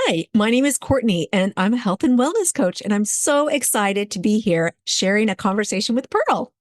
Hi, my name is Courtney, and I'm a health and wellness coach, and I'm so excited to be here sharing a conversation with Pearl.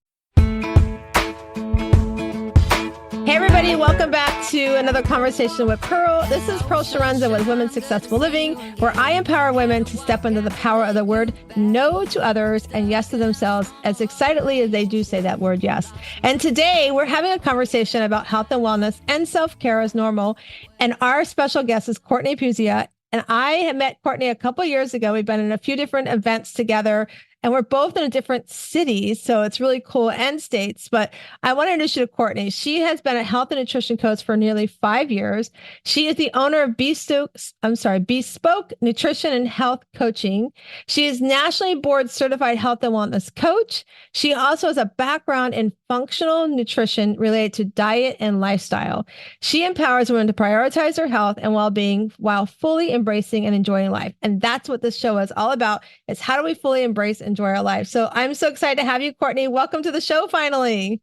Hey, everybody, welcome back to another conversation with Pearl. This is Pearl Chiarenza with Women's Successful Living, where I empower women to step into the power of the word no to others and yes to themselves as excitedly as they do say that word yes. And today we're having a conversation about health and wellness and self-care as normal. And our special guest is Courtney Pouzieux. And I had met Courtney a couple of years ago. We've been in a few different events together, and we're both in a different cities. So it's really cool, and states. But I want to introduce you to Courtney. She has been a health and nutrition coach for nearly 5 years. She is the owner of Bespoke Nutrition and Health Coaching. She is nationally board certified health and wellness coach. She also has a background in functional nutrition related to diet and lifestyle. She empowers women to prioritize their health and well-being while fully embracing and enjoying life. And that's what this show is all about, is how do we fully embrace and enjoy our life. So I'm so excited to have you, Courtney. Welcome to the show finally.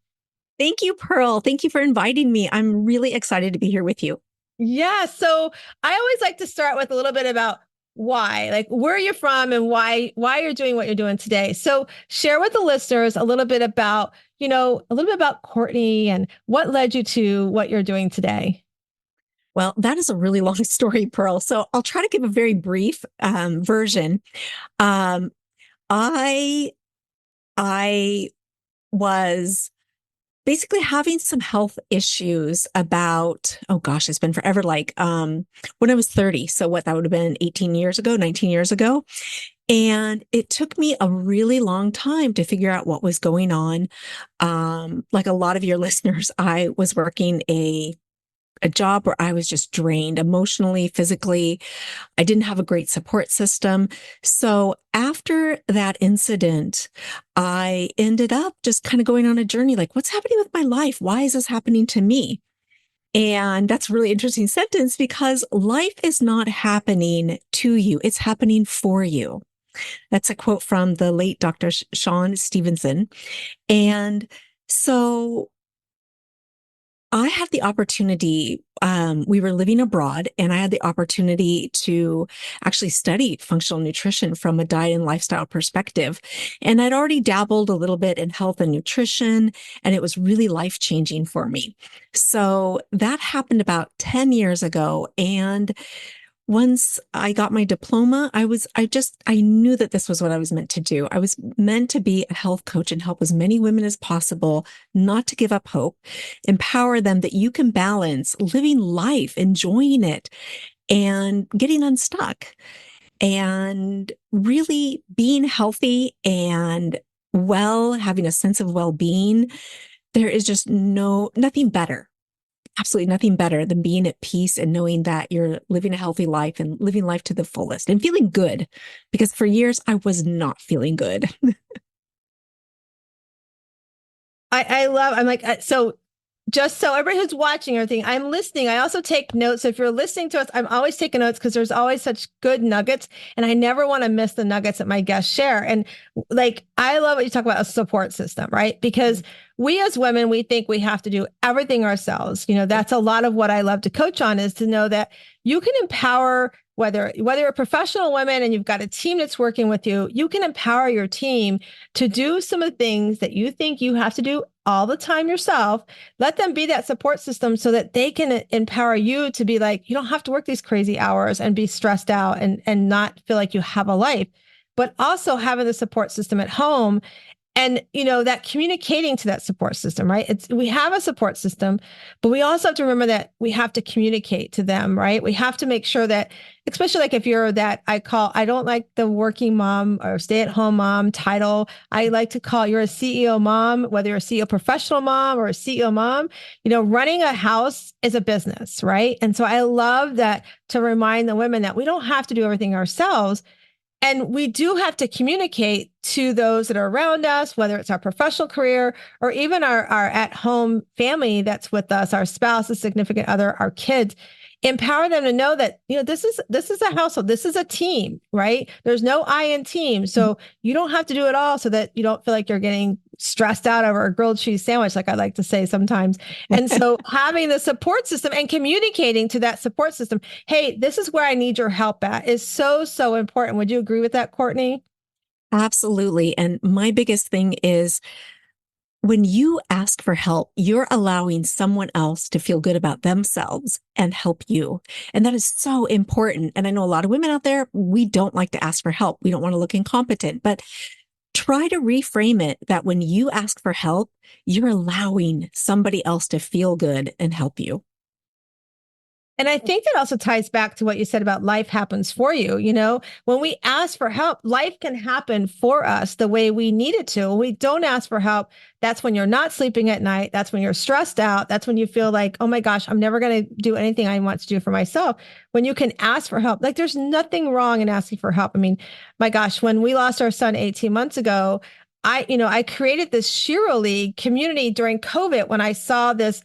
Thank you, Pearl. Thank you for inviting me. I'm really excited to be here with you. Yeah. So I always like to start with a little bit about why, like where you're from and why you're doing what you're doing today. So share with the listeners a little bit about, Courtney and what led you to what you're doing today. Well, that is a really long story, Pearl. So I'll try to give a very brief version. Um, I I was basically having some health issues about, oh gosh, it's been forever, when I was 30. So what, that would have been 18 years ago, 19 years ago. And it took me a really long time to figure out what was going on. Like a lot of your listeners, I was working a job where I was just drained emotionally, physically. I didn't have a great support system. So after that incident, I ended up just kind of going on a journey, like, what's happening with my life? Why is this happening to me? And that's a really interesting sentence, because life is not happening to you. It's happening for you. That's a quote from the late Dr. Sean Stevenson. And so I had the opportunity, we were living abroad, and I had the opportunity to actually study functional nutrition from a diet and lifestyle perspective. And I'd already dabbled a little bit in health and nutrition, and it was really life-changing for me. So that happened about 10 years ago. And once I got my diploma, I knew that this was what I was meant to do. I was meant to be a health coach and help as many women as possible not to give up hope, empower them that you can balance living life, enjoying it, and getting unstuck, and really being healthy and well, having a sense of well-being. There is just nothing better. Absolutely nothing better than being at peace and knowing that you're living a healthy life and living life to the fullest and feeling good, because for years I was not feeling good. I'm like, so just so everybody who's watching everything, I'm listening. I also take notes. So if you're listening to us, I'm always taking notes because there's always such good nuggets, and I never want to miss the nuggets that my guests share. And like, I love what you talk about, a support system, right? Because we as women, we think we have to do everything ourselves. That's a lot of what I love to coach on, is to know that you can empower, whether you're a professional woman and you've got a team that's working with you, you can empower your team to do some of the things that you think you have to do all the time yourself. Let them be that support system so that they can empower you to be like, you don't have to work these crazy hours and be stressed out and not feel like you have a life, but also having the support system at home. And, that communicating to that support system, right? We have a support system, but we also have to remember that we have to communicate to them, right? We have to make sure that, especially like if you're that, I don't like the working mom or stay-at-home mom title. I like to call, you're a CEO mom, whether you're a CEO professional mom or a CEO mom, running a house is a business, right? And so I love that, to remind the women that we don't have to do everything ourselves. And we do have to communicate to those that are around us, whether it's our professional career or even our at-home family that's with us, our spouse, a significant other, our kids. empower them to know that, this is a household, this is a team, right? There's no I in team. So you don't have to do it all so that you don't feel like you're getting stressed out over a grilled cheese sandwich, like I like to say sometimes. And so having the support system and communicating to that support system, hey, this is where I need your help at, is so, so important. Would you agree with that, Courtney? Absolutely. And my biggest thing is when you ask for help, you're allowing someone else to feel good about themselves and help you. And that is so important. And I know a lot of women out there, we don't like to ask for help. We don't want to look incompetent, but try to reframe it that when you ask for help, you're allowing somebody else to feel good and help you. And I think that also ties back to what you said about life happens for you. When we ask for help, life can happen for us the way we need it to. When we don't ask for help, that's when you're not sleeping at night. That's when you're stressed out. That's when you feel like, oh my gosh, I'm never going to do anything I want to do for myself. When you can ask for help, like there's nothing wrong in asking for help. I mean, my gosh, when we lost our son 18 months ago, I created this Shiro League community during COVID when I saw this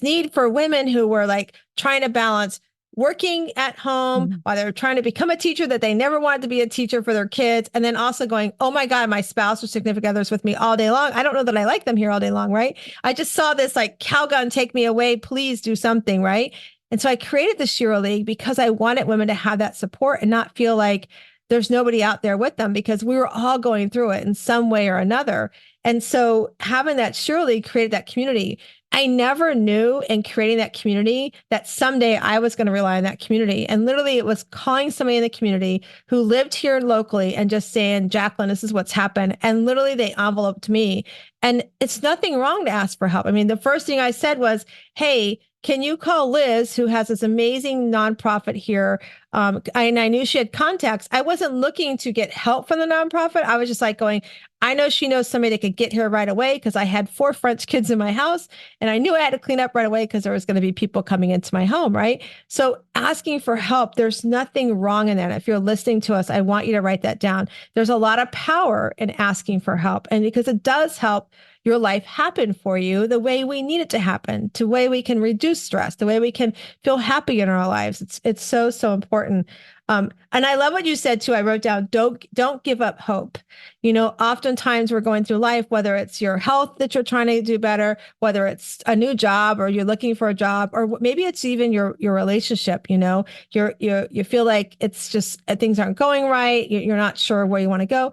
need for women who were like trying to balance working at home while they're trying to become a teacher that they never wanted to be a teacher for their kids. And then also going, oh my God, my spouse or significant other is with me all day long. I don't know that I like them here all day long, right? I just saw this like Calgon, take me away, please do something, right? And so I created the Shiro League because I wanted women to have that support and not feel like there's nobody out there with them, because we were all going through it in some way or another. And so having that Shiro League created that community. I never knew in creating that community that someday I was going to rely on that community. And literally it was calling somebody in the community who lived here locally and just saying, Jacqueline, this is what's happened. And literally they enveloped me. And it's nothing wrong to ask for help. I mean, the first thing I said was, hey, can you call Liz, who has this amazing nonprofit here? And I knew she had contacts. I wasn't looking to get help from the nonprofit. I was just like going, I know she knows somebody that could get here right away, because I had 4 French kids in my house and I knew I had to clean up right away because there was going to be people coming into my home, right? So asking for help, there's nothing wrong in that. If you're listening to us, I want you to write that down. There's a lot of power in asking for help, and because it does help your life happen for you the way we need it to happen, the way we can reduce stress, the way we can feel happy in our lives. It's so, so important. And I love what you said too. I wrote down, don't give up hope. Oftentimes we're going through life, whether it's your health that you're trying to do better, whether it's a new job or you're looking for a job, or maybe it's even your relationship. You feel like it's just things aren't going right. You're not sure where you want to go.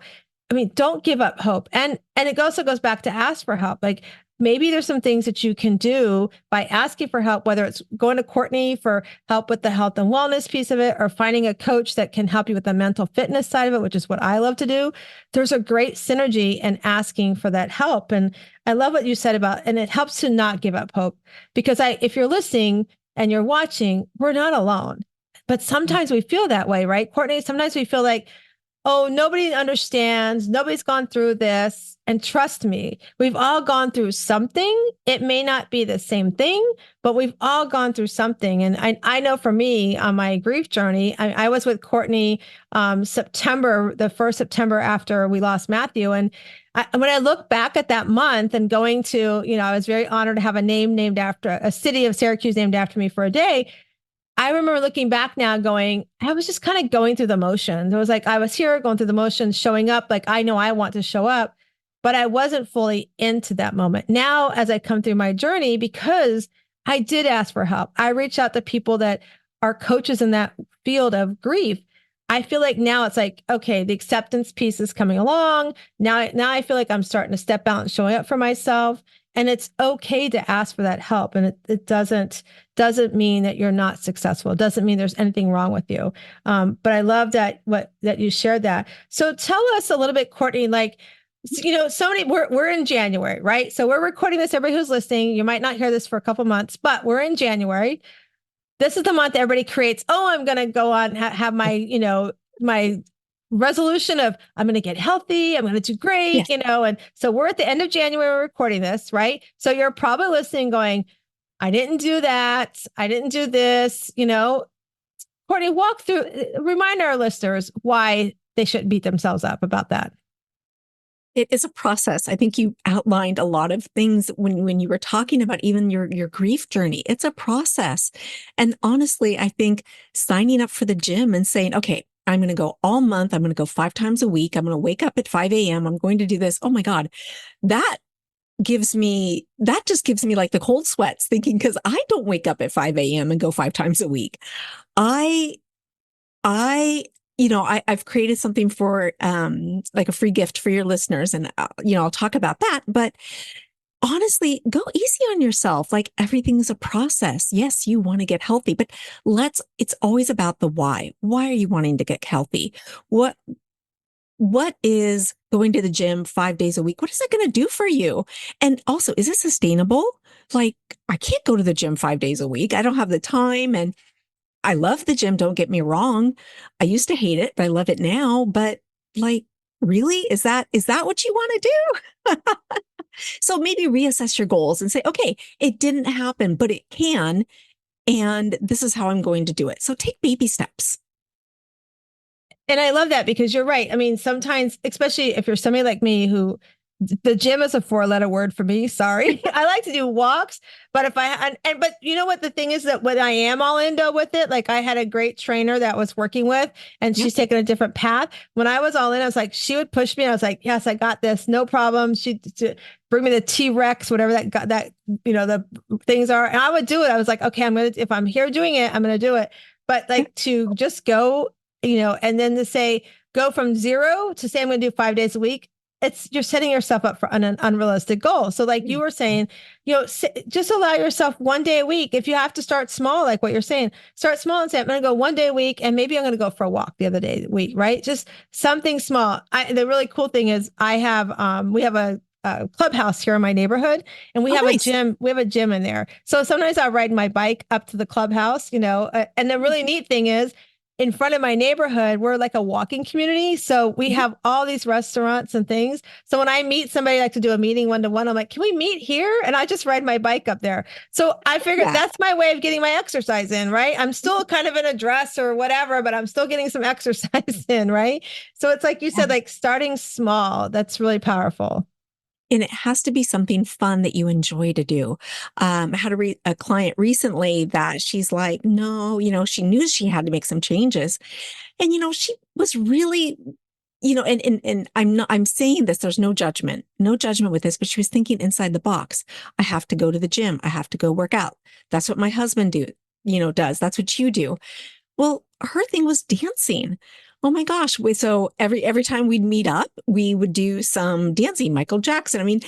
I mean, don't give up hope. And it also goes back to ask for help. Like maybe there's some things that you can do by asking for help, whether it's going to Courtney for help with the health and wellness piece of it, or finding a coach that can help you with the mental fitness side of it, which is what I love to do. There's a great synergy in asking for that help. And I love what you said about, and it helps to not give up hope, because if you're listening and you're watching, we're not alone. But sometimes we feel that way, right, Courtney? Sometimes we feel like, oh, nobody understands. Nobody's gone through this. And trust me, we've all gone through something. It may not be the same thing, but we've all gone through something. And I know for me on my grief journey, I was with Courtney September, the first September after we lost Matthew. And when I look back at that month and going to, I was very honored to have a name named after a city of Syracuse named after me for a day. I remember looking back now going, I was just kind of going through the motions. It was like I was here going through the motions, showing up like I know I want to show up, but I wasn't fully into that moment. Now, as I come through my journey, because I did ask for help, I reached out to people that are coaches in that field of grief. I feel like now it's like, okay, the acceptance piece is coming along. Now I feel like I'm starting to step out and showing up for myself. And it's okay to ask for that help. And it doesn't mean that you're not successful. It doesn't mean there's anything wrong with you. But I love that you shared that. So tell us a little bit, Courtney, like, we're in January, right? So we're recording this. Everybody who's listening, you might not hear this for a couple months, but we're in January. This is the month everybody creates, oh, I'm going to go on, have my, my resolution of I'm going to get healthy. I'm going to do great, Yes. and so we're at the end of January recording this, right? So you're probably listening going, I didn't do that. I didn't do this, Courtney, walk through, remind our listeners why they shouldn't beat themselves up about that. It is a process. I think you outlined a lot of things when you were talking about even your grief journey. It's a process. And honestly, I think signing up for the gym and saying, okay, I'm going to go all month. I'm going to go 5 times a week. I'm going to wake up at 5 a.m. I'm going to do this. Oh my God. That that just gives me like the cold sweats thinking, because I don't wake up at 5 a.m. and go 5 times a week. I I, I've created something for like a free gift for your listeners, and I'll talk about that. But honestly, go easy on yourself. Like everything's a process. Yes, you want to get healthy, but it's always about the why. Why are you wanting to get healthy? What what is going to the gym 5 days a week? What is that going to do for you? And also, is it sustainable? Like, I can't go to the gym 5 days a week. I don't have the time. And I love the gym, don't get me wrong. I used to hate it, but I love it now. But like, really? Is that what you want to do? So maybe reassess your goals and say, okay, it didn't happen, but it can. And this is how I'm going to do it. So take baby steps. And I love that because you're right. I mean, sometimes, especially if you're somebody like me who the gym is a 4-letter word for me. Sorry. I like to do walks, but if but you know what the thing is that when I am all into with it, like I had a great trainer that I was working with and Yep. she's taken a different path. When I was all in, I was like, she would push me. I was like, yes, I got this. No problem. She'd bring me the T-Rex, whatever the things are. And I would do it. I was like, okay, if I'm here doing it, I'm going to do it. But like to just go, and then to say, go from zero to say, I'm going to do 5 days a week. You're setting yourself up for an unrealistic goal. So like you were saying, just allow yourself 1 day a week. If you have to start small, like what you're saying, start small and say, I'm going to go 1 day a week. And maybe I'm going to go for a walk the other day a week, right? Just something small. The really cool thing is we have a clubhouse here in my neighborhood and we Oh, have a nice. gym. We have a gym in there. So sometimes I ride my bike up to the clubhouse, and the really neat thing is in front of my neighborhood, we're like a walking community. So we Mhm. have all these restaurants and things. So when I meet somebody like to do a meeting 1-to-1, I'm like, can we meet here? And I just ride my bike up there. So I figured Yeah. that's my way of getting my exercise in, right? I'm still kind of in a dress or whatever, but I'm still getting some exercise in, right? So it's like you said, like starting small. That's really powerful. And it has to be something fun that you enjoy to do. I had a client recently that she's like, no, she knew she had to make some changes. And, she was really, and I'm saying this, there's no judgment with this, but she was thinking inside the box. I have to go to the gym. I have to go work out. That's what my husband does. That's what you do. Well, her thing was dancing. Oh my gosh. So every time we'd meet up, we would do some dancing, Michael Jackson. I mean,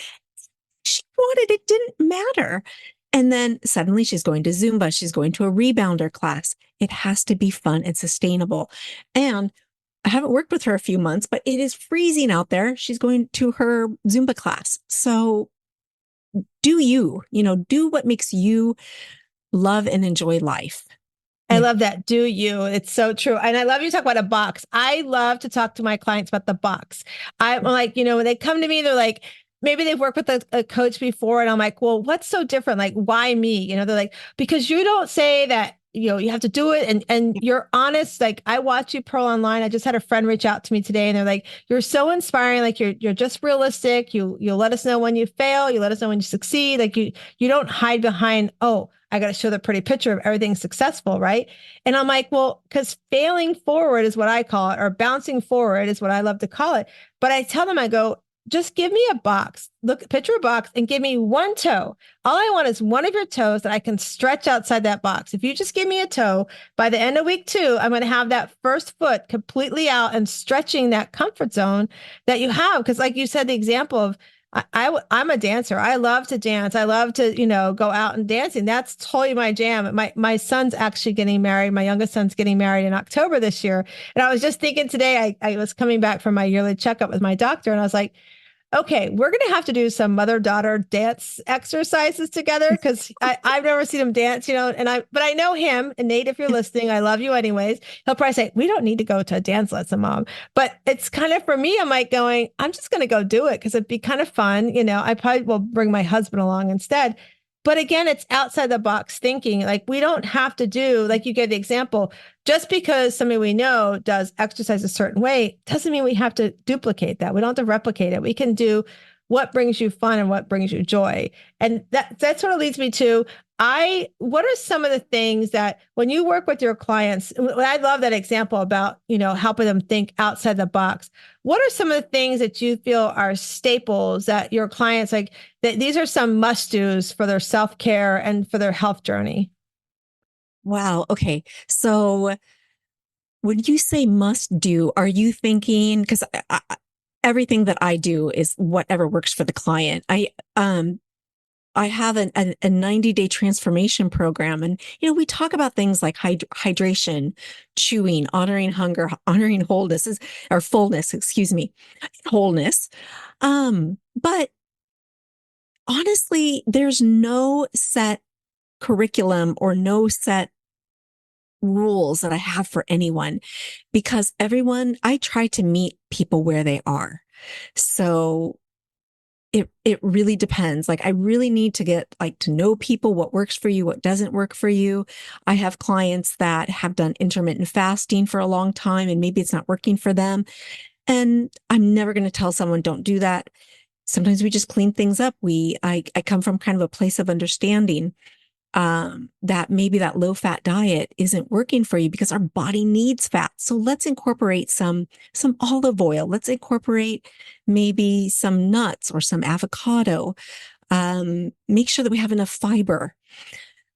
she wanted it didn't matter. And then suddenly she's going to Zumba, she's going to a rebounder class. It has to be fun and sustainable. And I haven't worked with her a few months, but it is freezing out there. She's going to her Zumba class. So do what makes you love and enjoy life. I Yeah. love that. Do you? It's so true. And I love you talk about a box. I love to talk to my clients about the box. I'm like, when they come to me, they're like, maybe they've worked with a coach before. And I'm like, well, what's so different? Like, why me? They're like, because you don't say that, you have to do it. And you're honest. Like I watch you Pearl online. I just had a friend reach out to me today and they're like, you're so inspiring. Like you're just realistic. You'll let us know when you fail. You let us know when you succeed. Like you don't hide behind, oh, I got to show the pretty picture of everything successful, right? And I'm like, well, because failing forward is what I call it, or bouncing forward is what I love to call it. But I tell them, I go, just give me a box, picture a box and give me one toe. All I want is one of your toes that I can stretch outside that box. If you just give me a toe, by the end of week 2, I'm going to have that first foot completely out and stretching that comfort zone that you have. Because like you said, the example of, I'm a dancer. I love to dance. I love to, go out and dancing. That's totally my jam. My son's actually getting married. My youngest son's getting married in October this year. And I was just thinking today, I was coming back from my yearly checkup with my doctor and I was like, okay, we're going to have to do some mother-daughter dance exercises together because I've never seen him dance, but I know him. And Nate, if you're listening, I love you anyways. He'll probably say, we don't need to go to a dance lesson, Mom. But it's kind of for me, I'm like I'm just going to go do it because it'd be kind of fun. I probably will bring my husband along instead. But again, it's outside the box thinking. Like we don't have to do, like you gave the example, just because somebody we know does exercise a certain way doesn't mean we have to duplicate that. We don't have to replicate it. We can do what brings you fun and what brings you joy. And that sort of leads me to what are some of the things that when you work with your clients, I love that example about, helping them think outside the box. What are some of the things that you feel are staples that your clients like that these are some must-dos for their self-care and for their health journey? Wow. Okay. So when you say must do, are you thinking, because everything that I do is whatever works for the client. I have a 90-day transformation program. And, we talk about things like hydration, chewing, honoring hunger, honoring or fullness, excuse me, wholeness. But honestly, there's no set curriculum or no set rules that I have for anyone because I try to meet people where they are. So it really depends. Like I really need to get to know people, what works for you, what doesn't work for you. I have clients that have done intermittent fasting for a long time and maybe it's not working for them. And I'm never going to tell someone don't do that. Sometimes we just clean things up. I come from kind of a place of understanding that maybe that low fat diet isn't working for you because our body needs fat. So let's incorporate some olive oil. Let's incorporate maybe some nuts or some avocado. Make sure that we have enough fiber.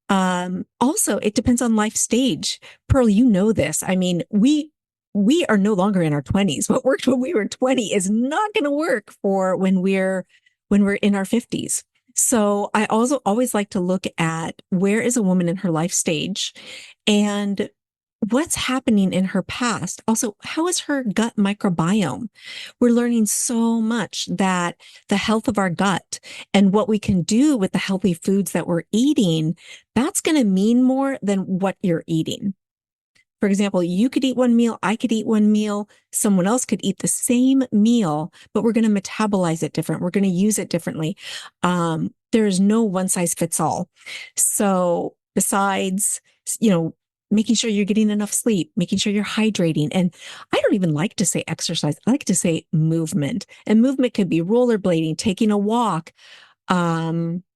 Also, it depends on life stage. Pearl, you know this. I mean, we are no longer in our 20s. What worked when we were 20 is not going to work for when we're in our 50s. So I also always like to look at where is a woman in her life stage and what's happening in her past. Also, how is her gut microbiome? We're learning so much that the health of our gut and what we can do with the healthy foods that we're eating, that's going to mean more than what you're eating. For example, you could eat one meal, I could eat one meal, someone else could eat the same meal, but we're going to metabolize it different. We're going to use it differently. There is no one size fits all. So besides, making sure you're getting enough sleep, making sure you're hydrating. And I don't even like to say exercise. I like to say movement. And movement could be rollerblading, taking a walk,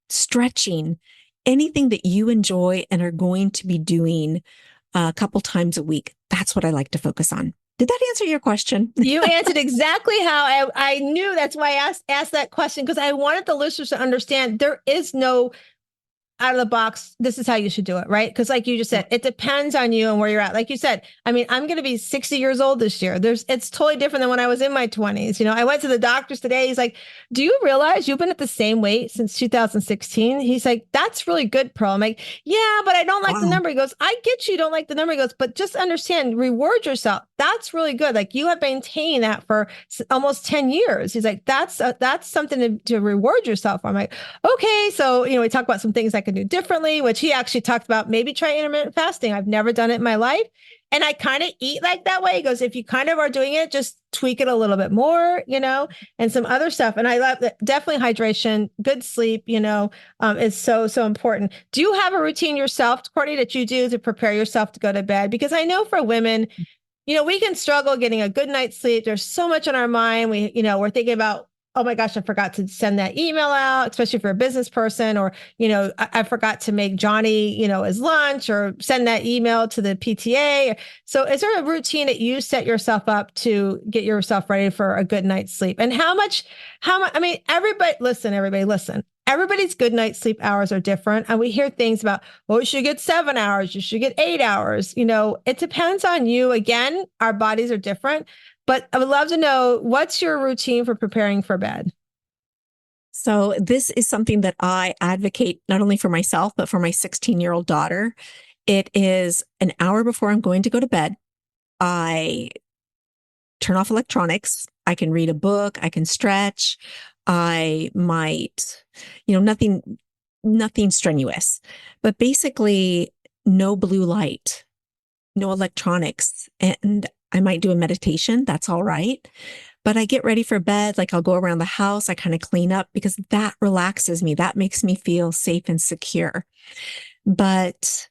stretching, anything that you enjoy and are going to be doing a couple times a week. That's what I like to focus on. Did that answer your question? You answered exactly how I knew. That's why I asked that question because I wanted the listeners to understand there is no out of the box, this is how you should do it, right? Because like you just said, it depends on you and where you're at. Like you said, I mean, I'm going to be 60 years old this year. It's totally different than when I was in my 20s. I went to the doctor's today. He's like, do you realize you've been at the same weight since 2016? He's like, that's really good, Pearl. I'm like, yeah, but I don't like the number. He goes, I get you don't like the number. He goes, but just understand, reward yourself. That's really good. Like you have maintained that for almost 10 years. He's like, that's something to reward yourself for. I'm like, okay. So, we talk about some things I can do differently, which he actually talked about. Maybe try intermittent fasting. I've never done it in my life. And I kind of eat like that way. He goes, if you kind of are doing it, just tweak it a little bit more, and some other stuff. And I love that. Definitely hydration, good sleep, is so, so important. Do you have a routine yourself, Courtney, that you do to prepare yourself to go to bed? Because I know for women, we can struggle getting a good night's sleep. There's so much on our mind. We're thinking about, oh my gosh, I forgot to send that email out, especially if you're a business person, or, I forgot to make Johnny, his lunch or send that email to the PTA. So is there a routine that you set yourself up to get yourself ready for a good night's sleep? And how much, I mean, everybody listen. Everybody's good night sleep hours are different. And we hear things about, oh, you should get 7 hours. You should get 8 hours. It depends on you. Again, our bodies are different. But I would love to know, what's your routine for preparing for bed? So this is something that I advocate not only for myself, but for my 16-year-old daughter. It is an hour before I'm going to go to bed. I turn off electronics. I can read a book. I can stretch. I might, nothing strenuous, but basically no blue light, no electronics. And I might do a meditation. That's all right. But I get ready for bed, like I'll go around the house, I kind of clean up because that relaxes me. That makes me feel safe and secure. But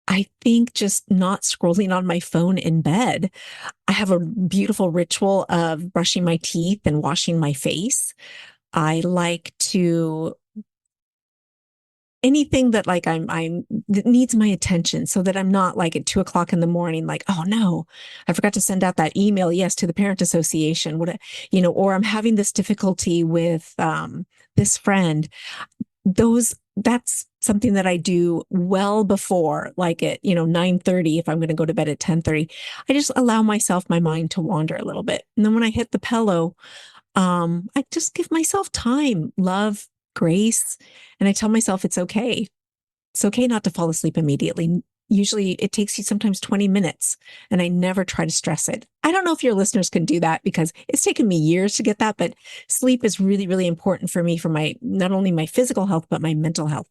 I think just not scrolling on my phone in bed. I have a beautiful ritual of brushing my teeth and washing my face. I like to anything that like I'm that needs my attention so that I'm not like at 2 o'clock in the morning, like, oh no, I forgot to send out that email, yes, to the parent association. Or I'm having this difficulty with this friend. That's something that I do well before, like at 9:30, if I'm going to go to bed at 10:30. I just allow myself my mind to wander a little bit. And then when I hit the pillow, I just give myself time, love, grace, and I tell myself it's okay. It's okay not to fall asleep immediately. Usually it takes you sometimes 20 minutes, and I never try to stress it. I don't know if your listeners can do that because it's taken me years to get that, but sleep is really, really important for me for my not only my physical health, but my mental health.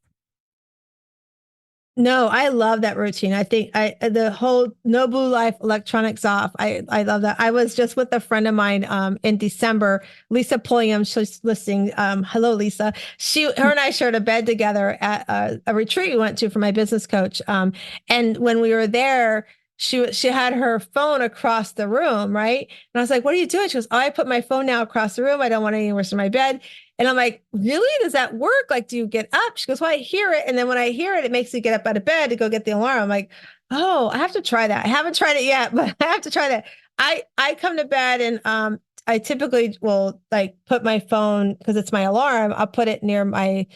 No, I love that routine. I think the whole no blue life electronics off. I love that. I was just with a friend of mine in December, Lisa Pulliam. She's listening. Hello, Lisa. Her and I shared a bed together at a retreat we went to for my business coach. And when we were there, she had her phone across the room, right? And I was like, "What are you doing?" She goes, "Oh, I put my phone now across the room. I don't want any worse in my bed." And I'm like, really? Does that work? Like, do you get up? She goes, well, I hear it. And then when I hear it, it makes me get up out of bed to go get the alarm. I'm like, oh, I have to try that. I haven't tried it yet, but I have to try that. I come to bed and I typically will like put my phone because it's my alarm. I'll put it near my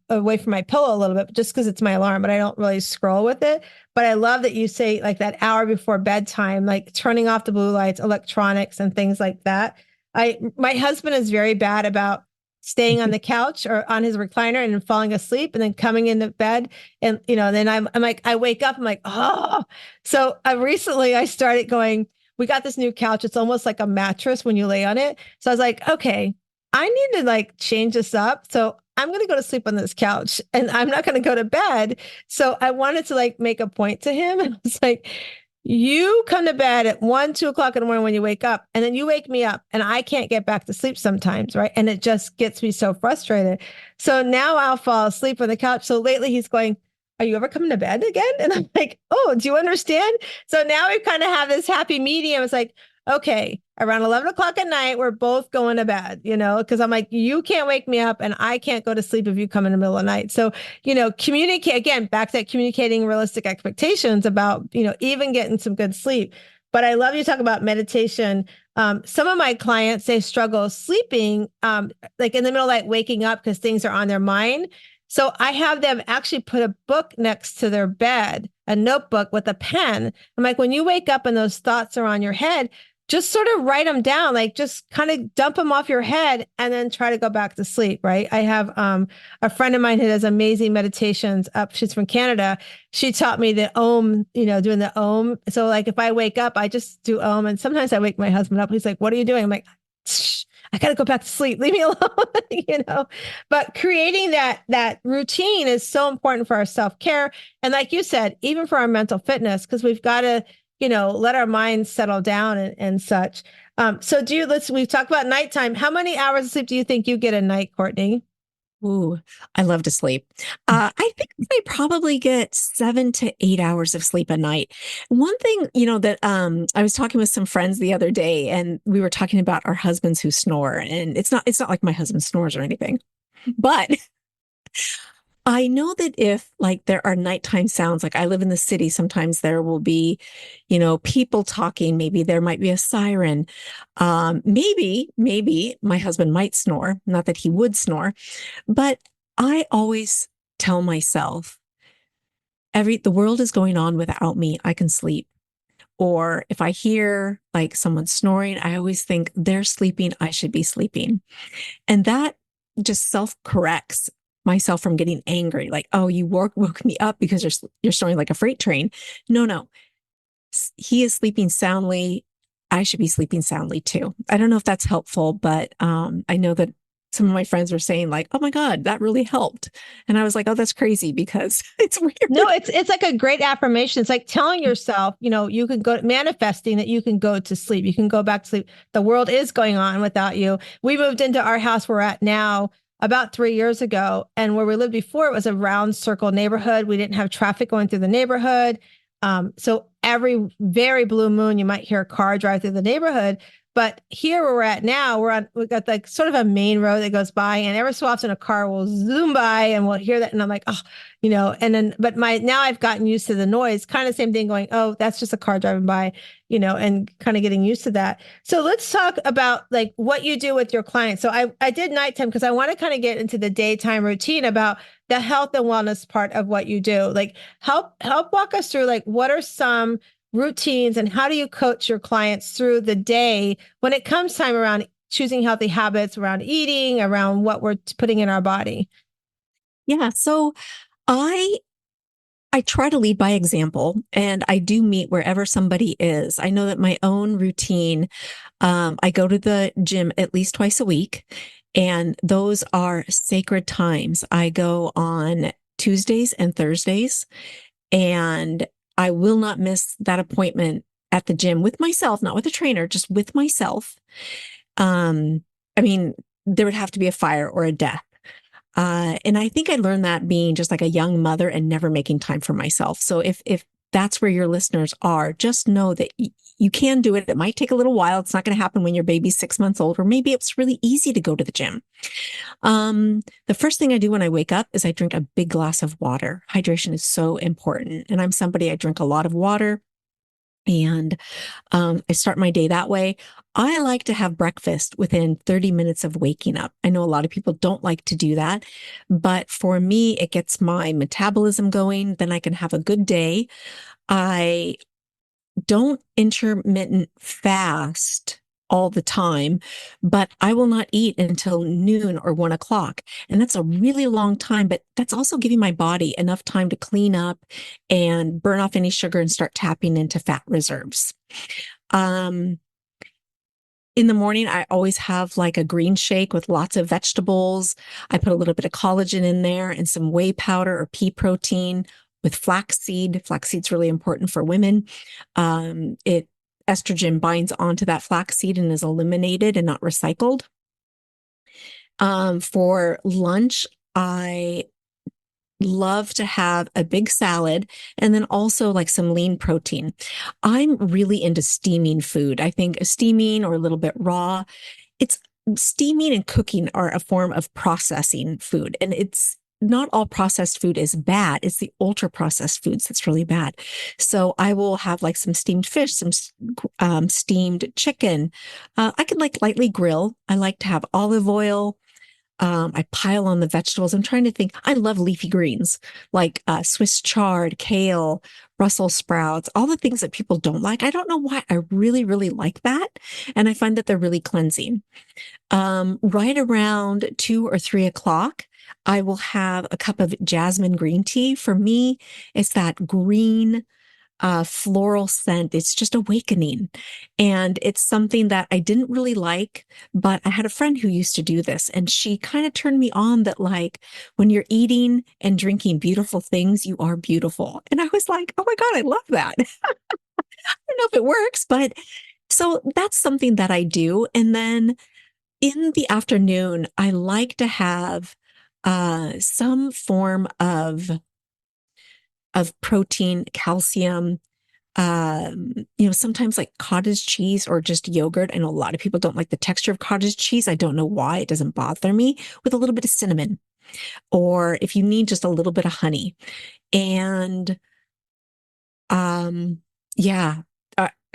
away from my pillow a little bit, just because it's my alarm, but I don't really scroll with it. But I love that you say like that hour before bedtime, like turning off the blue lights, electronics, and things like that. My husband is very bad about staying on the couch or on his recliner and then falling asleep and then coming into bed. And, then I'm like, I wake up, I'm like, oh. So recently I started going, we got this new couch. It's almost like a mattress when you lay on it. So I was like, okay, I need to like change this up. So I'm going to go to sleep on this couch and I'm not going to go to bed. So I wanted to like make a point to him. And I was like, you come to bed at 1, 2 o'clock in the morning when you wake up, and then you wake me up, and I can't get back to sleep sometimes, right? And it just gets me so frustrated. So now I'll fall asleep on the couch. So lately he's going, are you ever coming to bed again? And I'm like, oh, do you understand? So now we kind of have this happy medium. It's like, okay, around 11 o'clock at night, we're both going to bed, because I'm like, you can't wake me up and I can't go to sleep if you come in the middle of the night. So, communicate again, back to that communicating realistic expectations about, even getting some good sleep. But I love you talk about meditation. Some of my clients, they struggle sleeping, like in the middle of the night, waking up because things are on their mind. So I have them actually put a book next to their bed, a notebook with a pen. I'm like, when you wake up and those thoughts are on your head, just sort of write them down, like just kind of dump them off your head and then try to go back to sleep, right? I have a friend of mine who does amazing meditations up. She's from Canada. She taught me the Om, doing the Om. So like if I wake up, I just do Om. And sometimes I wake my husband up. He's like, what are you doing? I'm like, shh, I got to go back to sleep. Leave me alone, But creating that routine is so important for our self-care. And like you said, even for our mental fitness, because we've got to let our minds settle down and such. So we've talked about nighttime. How many hours of sleep do you think you get a night, Courtney? Ooh, I love to sleep. I think I probably get 7 to 8 hours of sleep a night. One thing, that I was talking with some friends the other day, and we were talking about our husbands who snore, and it's not like my husband snores or anything, but I know that if like there are nighttime sounds, like I live in the city, sometimes there will be, people talking. Maybe there might be a siren. Maybe my husband might snore. Not that he would snore, but I always tell myself, the world is going on without me. I can sleep. Or if I hear like someone snoring, I always think they're sleeping. I should be sleeping. And that just self corrects myself from getting angry. Like, oh, you woke me up because you're snoring like a freight train. No. He is sleeping soundly. I should be sleeping soundly too. I don't know if that's helpful, but I know that some of my friends were saying like, "Oh my God, that really helped." And I was like, "Oh, that's crazy because it's No, weird." it's like a great affirmation. It's like telling yourself, you can go manifesting that you can go to sleep. You can go back to sleep. The world is going on without you. We moved into our house we're at now about 3 years ago. And where we lived before, it was a round circle neighborhood. We didn't have traffic going through the neighborhood. So every very blue moon, you might hear a car drive through the neighborhood. But here where we're at now, we've got like sort of a main road that goes by, and every so often a car will zoom by and we'll hear that. And I'm like, oh, and then, but now I've gotten used to the noise, kind of same thing going, oh, that's just a car driving by, and kind of getting used to that. So let's talk about like what you do with your clients. So I did nighttime because I want to kind of get into the daytime routine about the health and wellness part of what you do. Like help walk us through like what are some routines and how do you coach your clients through the day when it comes time around choosing healthy habits, around eating, around what we're putting in our body? Yeah. So I I try to lead by example, and I do meet wherever somebody is. I know that my own routine, I go to the gym at least twice a week, and those are sacred times. I go on Tuesdays and Thursdays, and I will not miss that appointment at the gym with myself, not with a trainer, just with myself. Um, I mean, there would have to be a fire or a death. And I think I learned that being just like a young mother and never making time for myself. So if that's where your listeners are, just know that you can do it. It might take a little while. It's not going to happen when your baby's 6 months old, or maybe it's really easy to go to the gym. The first thing I do when I wake up is I drink a big glass of water. Hydration is so important. And I'm somebody, I drink a lot of water. And I start my day that way. I like to have breakfast within 30 minutes of waking up. I know a lot of people don't like to do that, but for me, it gets my metabolism going. Then I can have a good day. I don't intermittent fast all the time, but I will not eat until noon or 1 o'clock. And that's a really long time, but that's also giving my body enough time to clean up and burn off any sugar and start tapping into fat reserves. Um, in the morning, I always have like a green shake with lots of vegetables. I put a little bit of collagen in there and some whey powder or pea protein with flaxseed. Flaxseed's really important for women. It estrogen binds onto that flaxseed and is eliminated and not recycled. For lunch, I love to have a big salad and then also like some lean protein. I'm really into steaming food. I think steaming or a little bit raw, it's steaming and cooking are a form of processing food. And it's not all processed food is bad. It's the ultra processed foods that's really bad. So I will have like some steamed fish, some steamed chicken. I can like lightly grill. I like to have olive oil. I pile on the vegetables. I'm trying to think. I love leafy greens like Swiss chard, kale, Brussels sprouts, all the things that people don't like. I don't know why. I really, really like that. And I find that they're really cleansing. Right around 2 or 3 o'clock, I will have a cup of jasmine green tea. For me, it's that green floral scent. It's just awakening. And it's something that I didn't really like, but I had a friend who used to do this, and she kind of turned me on that, like, when you're eating and drinking beautiful things, you are beautiful. And I was like, oh my God, I love that. I don't know if it works, but so that's something that I do. And then in the afternoon, I like to have some form of protein, calcium, sometimes like cottage cheese or just yogurt. I know a lot of people don't like the texture of cottage cheese. I don't know why. It doesn't bother me, with a little bit of cinnamon, or if you need just a little bit of honey. And yeah.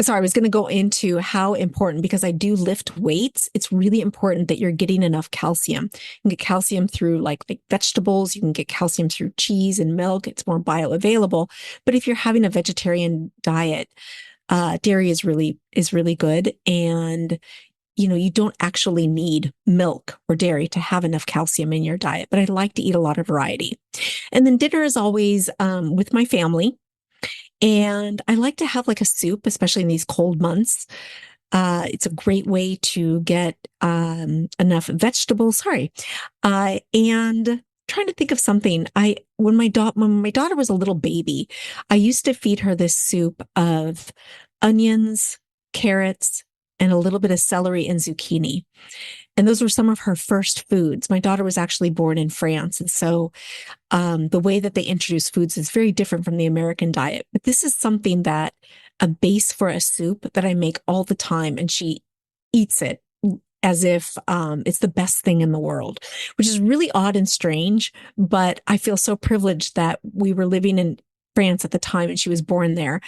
Sorry, I was going to go into how important, because I do lift weights. It's really important that you're getting enough calcium. You can get calcium through like vegetables. You can get calcium through cheese and milk. It's more bioavailable. But if you're having a vegetarian diet, dairy is really good. And you don't actually need milk or dairy to have enough calcium in your diet. But I like to eat a lot of variety. And then dinner is always with my family. And I like to have like a soup, especially in these cold months. It's a great way to get enough vegetables. Sorry, and trying to think of something. When my daughter was a little baby, I used to feed her this soup of onions, carrots, and a little bit of celery and zucchini. And those were some of her first foods. My daughter was actually born in France. And so the way that they introduce foods is very different from the American diet. But this is something that a base for a soup that I make all the time. And she eats it as if it's the best thing in the world, which is really odd and strange. But I feel so privileged that we were living in France at the time and she was born there,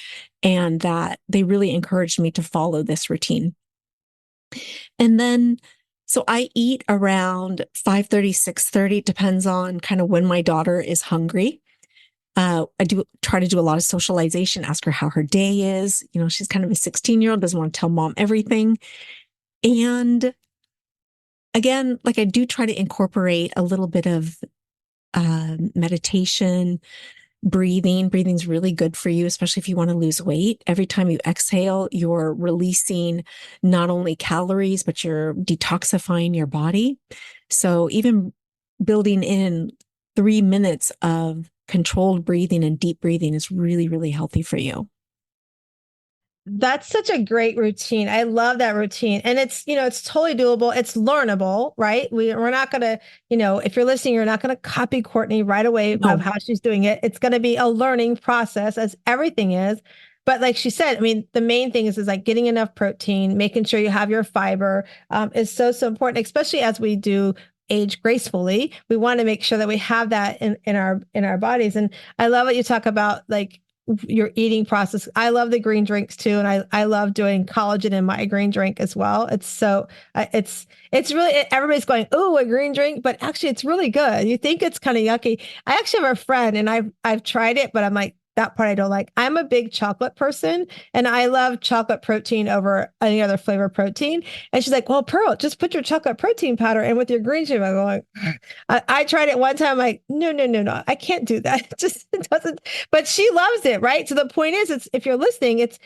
and that they really encouraged me to follow this routine. And then, so I eat around 5:30, 6:30, depends on kind of when my daughter is hungry. I do try to do a lot of socialization, ask her how her day is. You know, she's kind of a 16-year-old, doesn't want to tell mom everything. And again, like I do try to incorporate a little bit of meditation, breathing. Breathing's really good for you, especially if you want to lose weight. Every time you exhale, you're releasing not only calories, but you're detoxifying your body. So even building in 3 minutes of controlled breathing and deep breathing is really, really healthy for you. That's such a great routine. I love that routine. And it's totally doable. It's learnable, right? We're not going to, if you're listening, you're not going to copy Courtney right away of No. how she's doing it. It's going to be a learning process as everything is. But like she said, I mean, the main thing is like getting enough protein, making sure you have your fiber is so, so important, especially as we do age gracefully. We want to make sure that we have that in our bodies. And I love what you talk about, like your eating process. I love the green drinks too, and I love doing collagen in my green drink as well. It's so it's really, everybody's going, oh, a green drink, but actually it's really good. You think it's kind of yucky. I actually have a friend, and I've tried it, but I'm like, that part I don't like. I'm a big chocolate person, and I love chocolate protein over any other flavor protein. And she's like, well, Pearl, just put your chocolate protein powder in with your green tea. I'm going, I tried it one time. I'm like, no, I can't do that. It doesn't. But she loves it, right? So the point is, it's, if you're listening, it's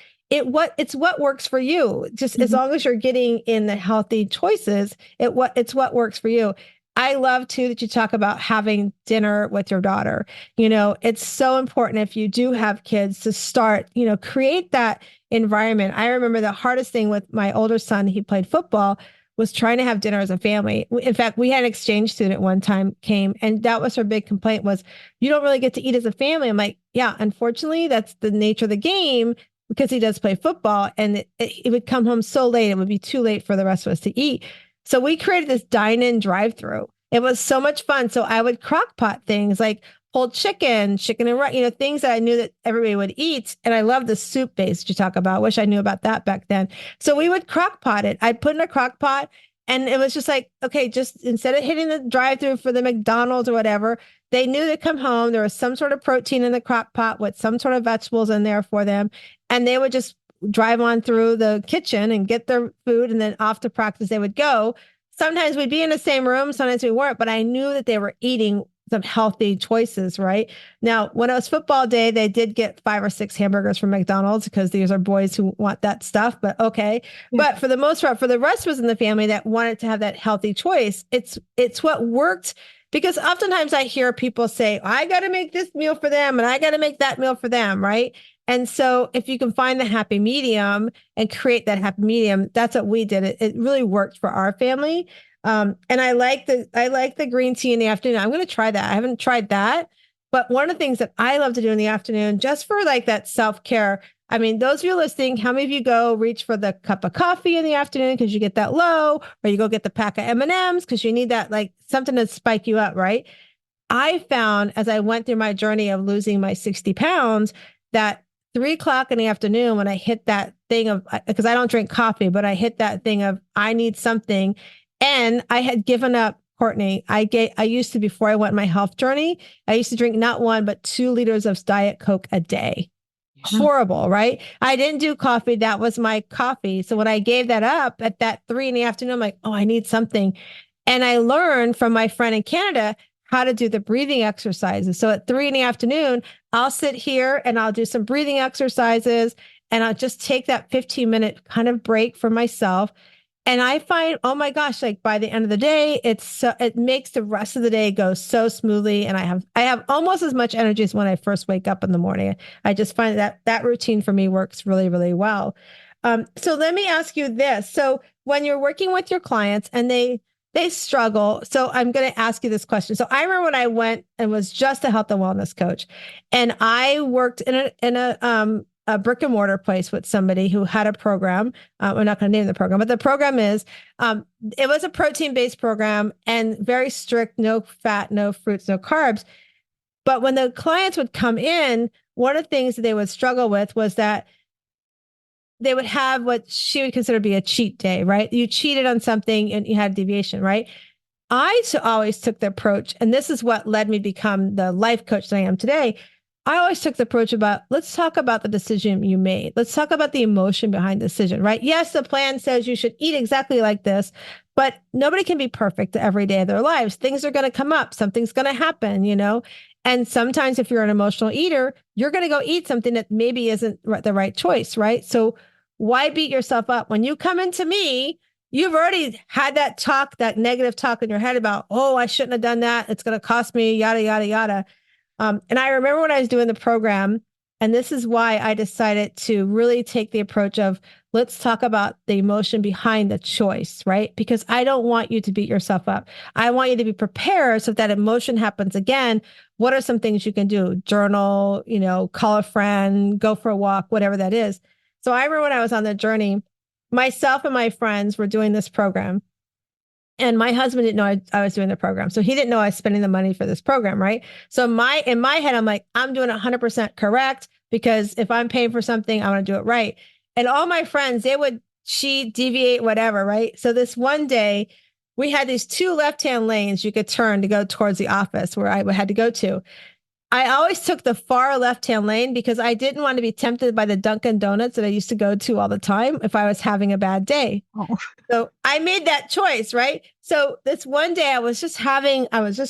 what works for you. Just as Mhm. long as you're getting in the healthy choices, it's what works for you. I love too that you talk about having dinner with your daughter. It's so important if you do have kids to start, create that environment. I remember the hardest thing with my older son, he played football, was trying to have dinner as a family. In fact, we had an exchange student one time came, and that was her big complaint was, you don't really get to eat as a family. I'm like, yeah, unfortunately, that's the nature of the game, because he does play football, and it would come home so late, it would be too late for the rest of us to eat. So we created this dine-in drive-through. It was so much fun. So I would crock pot things like whole chicken and rice, things that I knew that everybody would eat. And I love the soup base that you talk about. I wish I knew about that back then. So we would crock pot it. I'd put in a crock pot, and it was just like, okay, just instead of hitting the drive-through for the McDonald's or whatever, they knew they'd come home. There was some sort of protein in the crock pot with some sort of vegetables in there for them. And they would just drive on through the kitchen and get their food, and then off to practice they would go. Sometimes we'd be in the same room, sometimes we weren't, but I knew that they were eating some healthy choices, right? Now, when it was football day, they did get 5 or 6 hamburgers from McDonald's, because these are boys who want that stuff, but okay. Yeah. But for the most part, for the rest of us in the family that wanted to have that healthy choice, it's what worked. Because oftentimes I hear people say, I got to make this meal for them and I got to make that meal for them, right? And so if you can find the happy medium and create that happy medium, that's what we did. It really worked for our family. And I like the green tea in the afternoon. I'm going to try that. I haven't tried that. But one of the things that I love to do in the afternoon, just for like that self-care, I mean, those of you listening, how many of you go reach for the cup of coffee in the afternoon because you get that low, or you go get the pack of M&Ms because you need that, like something to spike you up, right? I found as I went through my journey of losing my 60 pounds that 3 o'clock in the afternoon, when I hit that thing of, because I don't drink coffee, but I hit that thing of, I need something. And I had given up, Courtney. I used to, before I went my health journey, I used to drink not 1, but 2 liters of Diet Coke a day. Horrible, right? I didn't do coffee. That was my coffee. So when I gave that up at that 3 in the afternoon, I'm like, oh, I need something. And I learned from my friend in Canada how to do the breathing exercises. So at 3 in the afternoon, I'll sit here and I'll do some breathing exercises. and I'll just take that 15-minute kind of break for myself. And I find, oh my gosh, like by the end of the day, it makes the rest of the day go so smoothly. And I have almost as much energy as when I first wake up in the morning. I just find that routine for me works really, really well. So let me ask you this. So when you're working with your clients and they struggle, so I'm going to ask you this question. So I remember when I went and was just a health and wellness coach, and I worked in a brick and mortar place with somebody who had a program. We're not going to name the program, but the program is it was a protein based program and very strict, no fat, no fruits, no carbs. But when the clients would come in, one of the things that they would struggle with was that they would have what she would consider to be a cheat day, right? You cheated on something and you had deviation, right? Always took the approach, and this is what led me to become the life coach that I am today. I always took the approach about, let's talk about the decision you made. Let's talk about the emotion behind the decision, right? Yes, the plan says you should eat exactly like this, but nobody can be perfect every day of their lives. Things are going to come up. Something's going to happen, you know? And sometimes if you're an emotional eater, you're going to go eat something that maybe isn't the right choice, right? So why beat yourself up? When you come into me, you've already had that talk, that negative talk in your head about, oh, I shouldn't have done that. It's going to cost me, yada, yada, yada. And I remember when I was doing the program, and this is why I decided to really take the approach of, let's talk about the emotion behind the choice, right? Because I don't want you to beat yourself up. I want you to be prepared so if that emotion happens again, what are some things you can do? Journal, call a friend, go for a walk, whatever that is. So I remember when I was on the journey, myself and my friends were doing this program. And my husband didn't know I was doing the program. So he didn't know I was spending the money for this program, right? So in my head, I'm like, I'm doing 100% correct, because if I'm paying for something, I want to do it right. And all my friends, they would cheat, deviate, whatever, right? So this one day, we had these two left-hand lanes you could turn to go towards the office where I had to go to. I always took the far left-hand lane because I didn't want to be tempted by the Dunkin' Donuts that I used to go to all the time if I was having a bad day. Oh. So I made that choice, right? So this one day I was just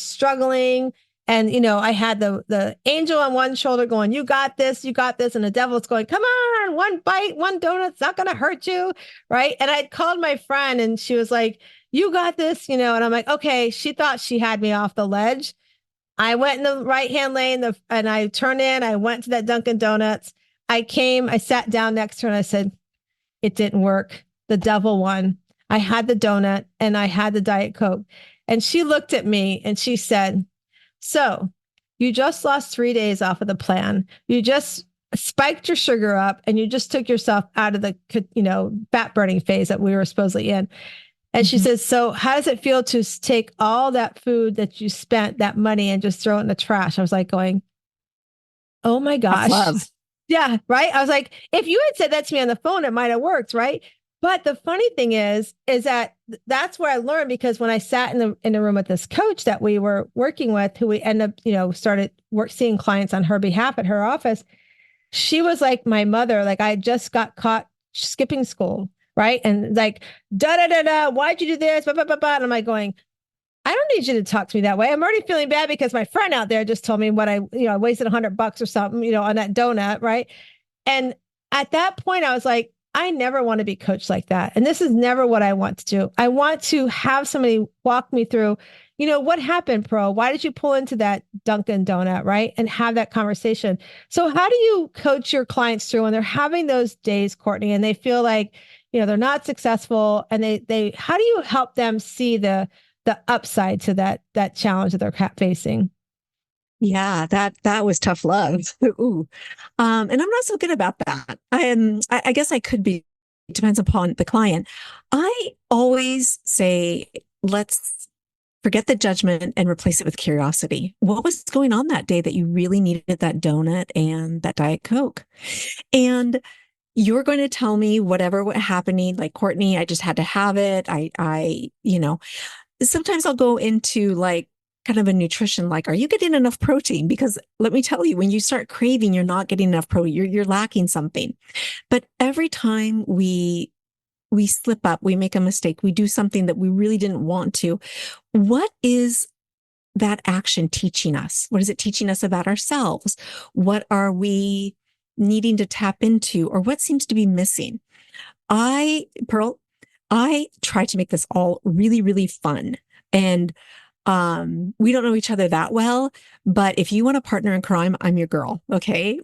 struggling. And, I had the angel on one shoulder going, you got this. And the devil's going, come on, one bite, one donut's not going to hurt you. Right. And I called my friend and she was like, you got this, and I'm like, okay, she thought she had me off the ledge. I went in the right-hand lane and I turned in, I went to that Dunkin' Donuts. I sat down next to her and I said, it didn't work. The devil won. I had the donut and I had the Diet Coke. And she looked at me and she said, so you just lost 3 days off of the plan. You just spiked your sugar up and you just took yourself out of the, fat burning phase that we were supposedly in. And she says, so how does it feel to take all that food that you spent, that money, and just throw it in the trash? I was like going, oh my gosh. That's love. Yeah, right. I was like, if you had said that to me on the phone, it might have worked, right? But the funny thing is that that's where I learned, because when I sat in the room with this coach that we were working with, who we end up, started seeing clients on her behalf at her office, she was like my mother. Like I just got caught skipping school. Right. And like, da, da, da, da, why'd you do this? Blah, blah, blah, blah. And I'm like going, I don't need you to talk to me that way. I'm already feeling bad because my friend out there just told me what I wasted $100 or something, on that donut. Right. And at that point, I was like, I never want to be coached like that. And this is never what I want to do. I want to have somebody walk me through, what happened, Pearl? Why did you pull into that Dunkin' Donut, right? And have that conversation. So how do you coach your clients through when they're having those days, Courtney, and they feel like, they're not successful, and how do you help them see the upside to that challenge that they're facing? Yeah, that was tough love. Ooh. And I'm not so good about that. I guess I could be, it depends upon the client. I always say, let's forget the judgment and replace it with curiosity. What was going on that day that you really needed that donut and that Diet Coke? And you're going to tell me whatever was happening, like, Courtney, I just had to have it. Sometimes I'll go into like kind of a nutrition, like, are you getting enough protein? Because let me tell you, when you start craving, you're not getting enough protein. You're lacking something. But every time we slip up, we make a mistake, we do something that we really didn't want to. What is that action teaching us? What is it teaching us about ourselves? What are we needing to tap into or what seems to be missing. Pearl, I try to make this all really, really fun. And we don't know each other that well, but if you want a partner in crime, I'm your girl. Okay.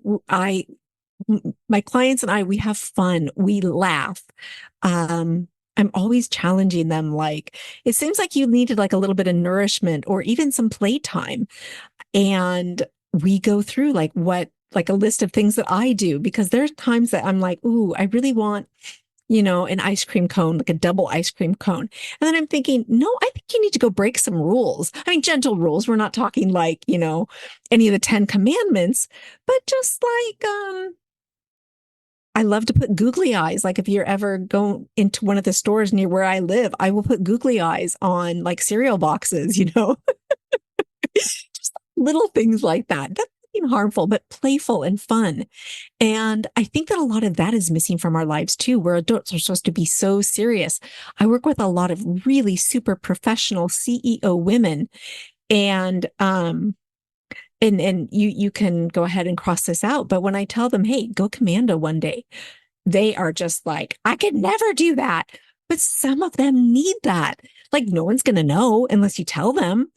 My clients and I, we have fun. We laugh. I'm always challenging them. Like, it seems like you needed like a little bit of nourishment or even some playtime. And we go through like a list of things that I do because there's times that I'm like, ooh, I really want, an ice cream cone, like a double ice cream cone. And then I'm thinking, no, I think you need to go break some rules. I mean, gentle rules. We're not talking like, any of the 10 commandments, but just like, I love to put googly eyes. Like if you're ever going into one of the stores near where I live, I will put googly eyes on like cereal boxes, just little things like that. That's nothing harmful, but playful and fun. And I think that a lot of that is missing from our lives too, where adults are supposed to be so serious. I work with a lot of really super professional CEO women, and and you can go ahead and cross this out. But when I tell them, hey, go commando one day, they are just like, I could never do that. But some of them need that. Like no one's going to know unless you tell them.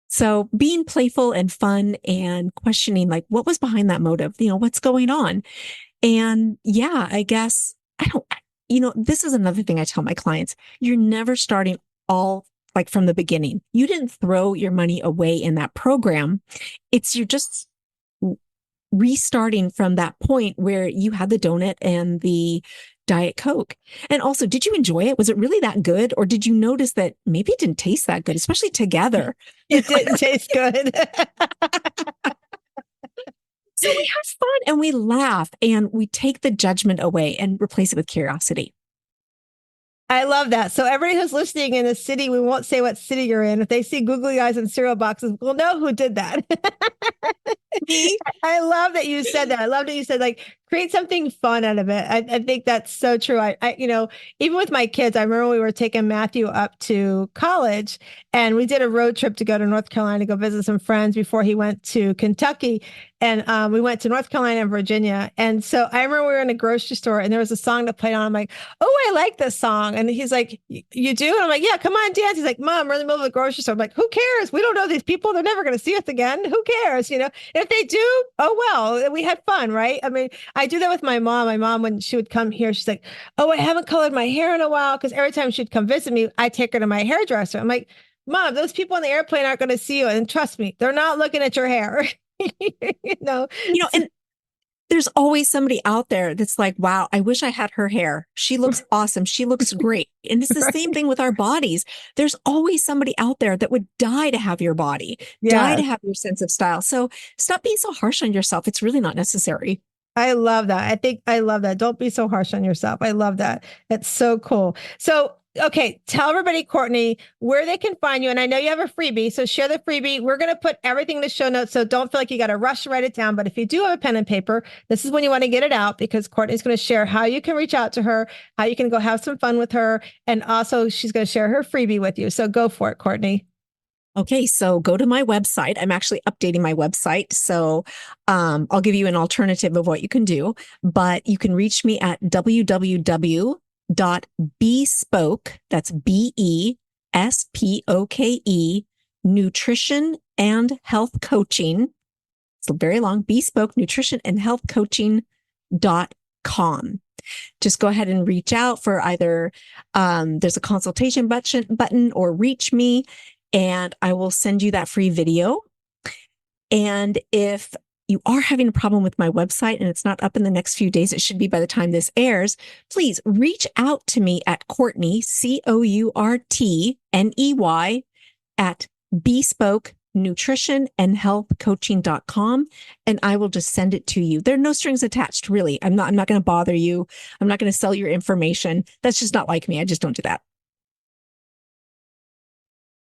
So being playful and fun and questioning, like, what was behind that motive? What's going on? And yeah, I guess I don't, this is another thing I tell my clients. You're never starting all like from the beginning. You didn't throw your money away in that program. You're just restarting from that point where you had the donut and the Diet Coke. And also, did you enjoy it? Was it really that good? Or did you notice that maybe it didn't taste that good, especially together? It didn't taste good. So we have fun and we laugh and we take the judgment away and replace it with curiosity. I love that. So everybody who's listening in the city, we won't say what city you're in. If they see googly eyes and cereal boxes, we'll know who did that. I love that you said that. I love that you said like create something fun out of it. I think that's so true. Even with my kids, I remember we were taking Matthew up to college and we did a road trip to go to North Carolina to go visit some friends before he went to Kentucky. And we went to North Carolina and Virginia. And so I remember we were in a grocery store and there was a song that played on. I'm like, oh, I like this song. And he's like, you do? And I'm like, yeah, come on, dance. He's like, Mom, we're in the middle of the grocery store. I'm like, who cares? We don't know these people. They're never going to see us again. Who cares? If they do, oh, well, we had fun, right? I mean, I do that with my mom. My mom, when she would come here, she's like, oh, I haven't colored my hair in a while. Because every time she'd come visit me, I take her to my hairdresser. I'm like, Mom, those people on the airplane aren't going to see you. And trust me, they're not looking at your hair. And there's always somebody out there that's like, wow, I wish I had her hair. She looks awesome. She looks great. And it's the same thing with our bodies. There's always somebody out there that would die to have your body, die to have your sense of style. So stop being so harsh on yourself. It's really not necessary. I love that. I love that. Don't be so harsh on yourself. I love that. It's so cool. So, okay, tell everybody, Courtney, where they can find you. And I know you have a freebie, so share the freebie. We're going to put everything in the show notes, so don't feel like you got to rush to write it down. But if you do have a pen and paper, this is when you want to get it out because Courtney's going to share how you can reach out to her, how you can go have some fun with her. And also she's going to share her freebie with you. So go for it, Courtney. Okay, so go to my website. I'm actually updating my website. So I'll give you an alternative of what you can do, but you can reach me at www.bespoke, that's BESPOKE, nutrition and health coaching. It's very long, bespoke nutrition and health coaching.com. Just go ahead and reach out for either there's a consultation button or reach me. And I will send you that free video. And if you are having a problem with my website and it's not up in the next few days, it should be by the time this airs, please reach out to me at Courtney, COURTNEY, at bespoke nutrition and health coaching.com. And I will just send it to you. There are no strings attached, really. I'm not going to bother you. I'm not going to sell your information. That's just not like me. I just don't do that.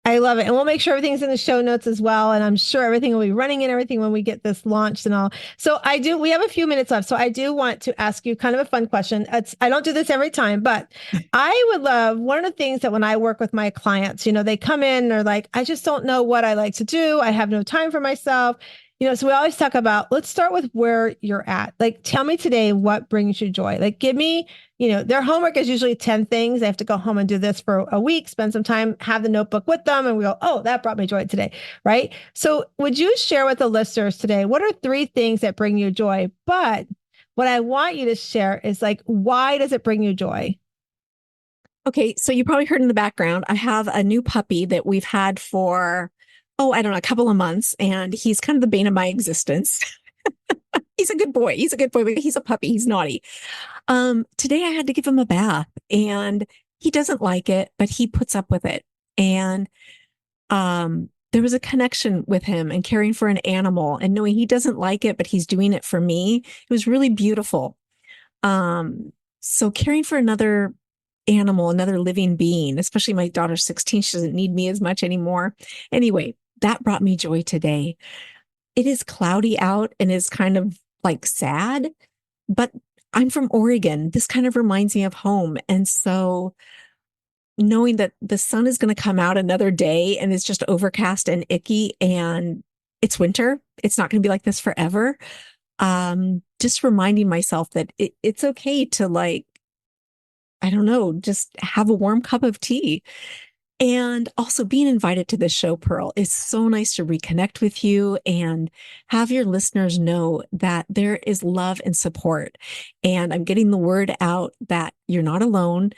I love it. And we'll make sure everything's in the show notes as well. And I'm sure everything will be running and everything when we get this launched and all. So we have a few minutes left. So I do want to ask you kind of a fun question. I don't do this every time, but I would love one of the things that when I work with my clients, they come in, they're like, I just don't know what I like to do. I have no time for myself. So we always talk about, let's start with where you're at. Like, tell me today what brings you joy. Like, give me, their homework is usually 10 things. They have to go home and do this for a week, spend some time, have the notebook with them, and we go, oh, that brought me joy today. Right. So, would you share with the listeners today, what are three things that bring you joy? But what I want you to share is like, why does it bring you joy? Okay, so you probably heard in the background, I have a new puppy that we've had for, oh, I don't know, a couple of months, and he's kind of the bane of my existence. He's a good boy. He's a good boy, but he's a puppy. He's naughty. Today I had to give him a bath, and he doesn't like it, but he puts up with it. And there was a connection with him and caring for an animal and knowing he doesn't like it, but he's doing it for me. It was really beautiful. So caring for another animal, another living being, especially my daughter's 16, she doesn't need me as much anymore. Anyway, that brought me joy today. It is cloudy out and is kind of like sad, but I'm from Oregon. This kind of reminds me of home. And so knowing that the sun is going to come out another day and it's just overcast and icky and it's winter, it's not going to be like this forever. Just reminding myself that it's okay to like, I don't know, just have a warm cup of tea. And also being invited to this show, Pearl, is so nice to reconnect with you and have your listeners know that there is love and support. And I'm getting the word out that you're not alone.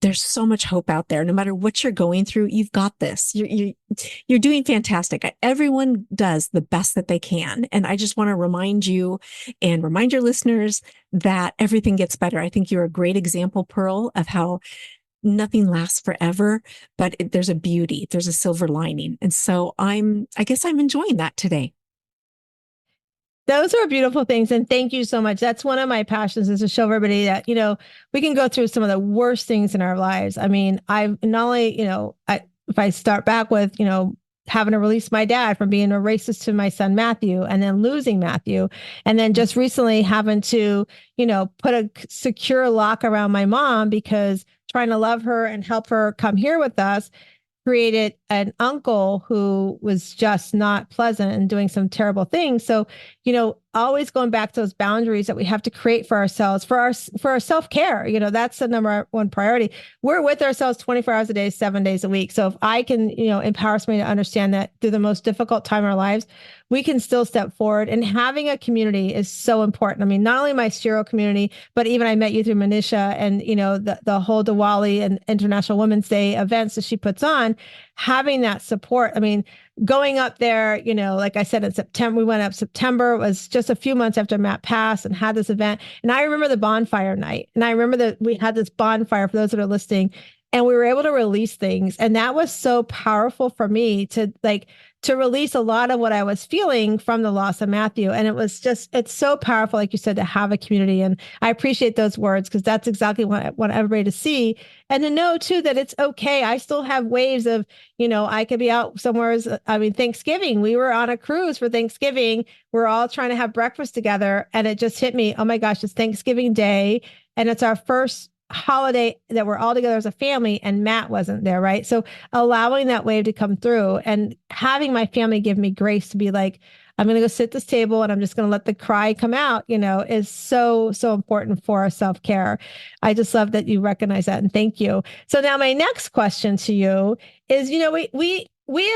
There's so much hope out there. No matter what you're going through, you've got this. You're doing fantastic. Everyone does the best that they can. And I just want to remind you and remind your listeners that everything gets better. I think you're a great example, Pearl, of how nothing lasts forever, but there's a beauty, there's a silver lining. And so I guess I'm enjoying that today. Those are beautiful things. And thank you so much. That's one of my passions, is to show everybody that, we can go through some of the worst things in our lives. I mean, I've not only, if I start back with, having to release my dad from being a racist to my son, Matthew, and then losing Matthew. And then just recently having to, put a secure lock around my mom because trying to love her and help her come here with us created an uncle who was just not pleasant and doing some terrible things. So, always going back to those boundaries that we have to create for ourselves, for our self-care. That's the number one priority. We're with ourselves 24 hours a day, 7 days a week. So if I can, empower somebody to understand that through the most difficult time in our lives, we can still step forward. And having a community is so important. I mean, not only my Shiro community, but even I met you through Manisha and, the whole Diwali and International Women's Day events that she puts on, having that support. I mean, going up there, like I said, in September, we went up September. It was just a few months after Matt passed and had this event. And I remember the bonfire night. And I remember that we had this bonfire for those that are listening, and we were able to release things. And that was so powerful for me to release a lot of what I was feeling from the loss of Matthew. And it's so powerful, like you said, to have a community. And I appreciate those words, because that's exactly what I want everybody to see. And to know too, that it's okay. I still have waves of, I could be out somewhere. I mean, Thanksgiving, we were on a cruise for Thanksgiving. We're all trying to have breakfast together. And it just hit me, oh my gosh, it's Thanksgiving Day. And it's our first holiday that we're all together as a family, and Matt wasn't there, right? So allowing that wave to come through and having my family give me grace to be like, I'm going to go sit at this table and I'm just going to let the cry come out, is so, so important for our self-care. I just love that you recognize that, and thank you. So now my next question to you is, we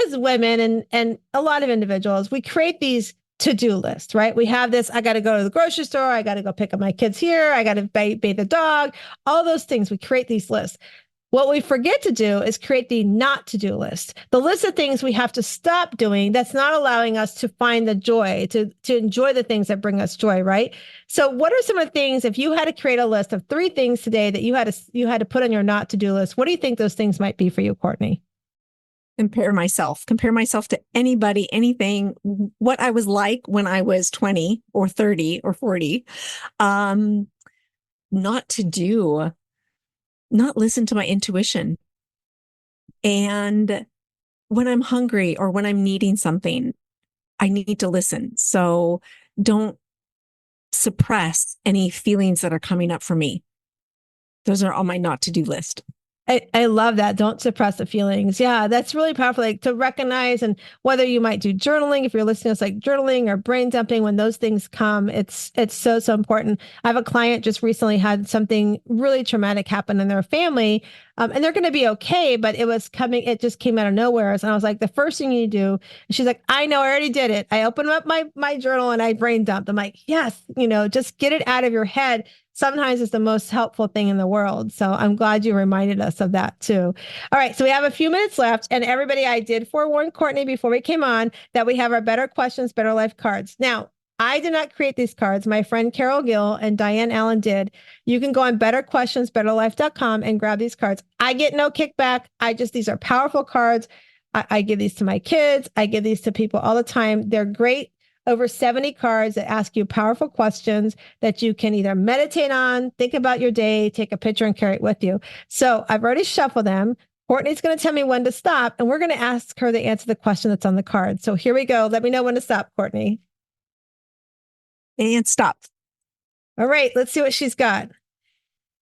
as women and a lot of individuals, we create these to-do list, right? We have this, I got to go to the grocery store. I got to go pick up my kids here. I got to bathe the dog, all those things. We create these lists. What we forget to do is create the not to-do list, the list of things we have to stop doing that's not allowing us to find the joy, to enjoy the things that bring us joy, right? So what are some of the things, if you had to create a list of 3 things today that you had to put on your not to-do list, what do you think those things might be for you, Courtney? Compare myself to anybody, anything, what I was like when I was 20 or 30 or 40. Not listen to my intuition. And when I'm hungry or when I'm needing something, I need to listen. So don't suppress any feelings that are coming up for me. Those are on my not to do list. I love that. Don't suppress the feelings. Yeah, that's really powerful. Like to recognize and whether you might do journaling, if you're listening to us like journaling or brain dumping, when those things come, it's so important. I have a client just recently had something really traumatic happen in their family. And they're going to be okay, but it just came out of nowhere. And I was like, the first thing you do, and she's like, I know, I already did it. I opened up my journal and I brain dumped. I'm like, yes, just get it out of your head. Sometimes it's the most helpful thing in the world. So I'm glad you reminded us of that too. All right. So we have a few minutes left. And everybody, I did forewarn Courtney before we came on that we have our Better Questions, Better Life cards. Now, I did not create these cards. My friend Carol Gill and Diane Allen did. You can go on betterquestionsbetterlife.com and grab these cards. I get no kickback. These are powerful cards. I give these to my kids. I give these to people all the time. They're great. Over 70 cards that ask you powerful questions that you can either meditate on, think about your day, take a picture and carry it with you. So I've already shuffled them. Courtney's going to tell me when to stop, and we're going to ask her to answer the question that's on the card. So here we go. Let me know when to stop, Courtney. And stop. All right, let's see what she's got.